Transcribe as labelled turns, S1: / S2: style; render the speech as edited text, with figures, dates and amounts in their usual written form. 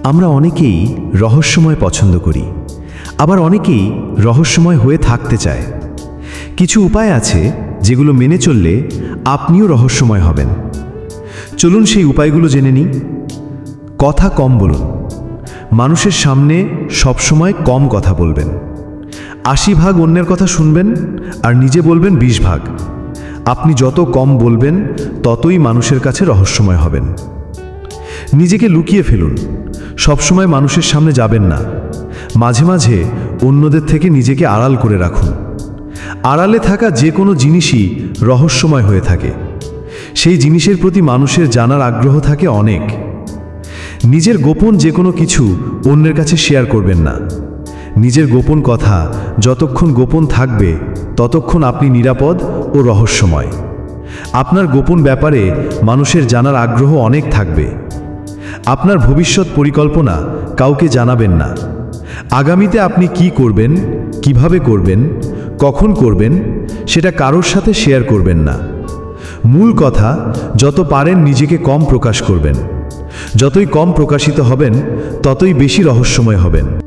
S1: আমরা অনেকেই রহস্যময় পছন্দ করি, আবার অনেকেই রহস্যময় হয়ে থাকতে চায়। কিছু উপায় আছে যেগুলো মেনে চললে আপনিও রহস্যময় হবেন। চলুন সেই উপায়গুলো জেনে নিই। কথা কম বলুন। মানুষের সামনে সবসময় কম কথা বলবেন। 80 ভাগ অন্যের কথা শুনবেন আর নিজে বলবেন 20 ভাগ। আপনি যত কম বলবেন ততই মানুষের কাছে রহস্যময় হবেন। নিজেকে লুকিয়ে ফেলুন। সবসময় মানুষের সামনে যাবেন না। মাঝে মাঝে অন্যদের থেকে নিজেকে আড়াল করে রাখুন। আড়ালে থাকা যে কোনো জিনিসই রহস্যময় হয়ে থাকে। সেই জিনিসের প্রতি মানুষের জানার আগ্রহ থাকে অনেক। নিজের গোপন যে কোনো কিছু অন্যের কাছে শেয়ার করবেন না। নিজের গোপন কথা যতক্ষণ গোপন থাকবে ততক্ষণ আপনি নিরাপদ ও রহস্যময়। আপনার গোপন ব্যাপারে মানুষের জানার আগ্রহ অনেক থাকবে। আপনার ভবিষ্যৎ পরিকল্পনা কাউকে জানাবেন না। আগামীতে আপনি কি করবেন, কিভাবে করবেন, কখন করবেন সেটা কারোর সাথে শেয়ার করবেন না। মূল কথা, যত পারেন নিজেকে কম প্রকাশ করবেন। যতই কম প্রকাশিত হবেন ততই বেশি রহস্যময় হবেন।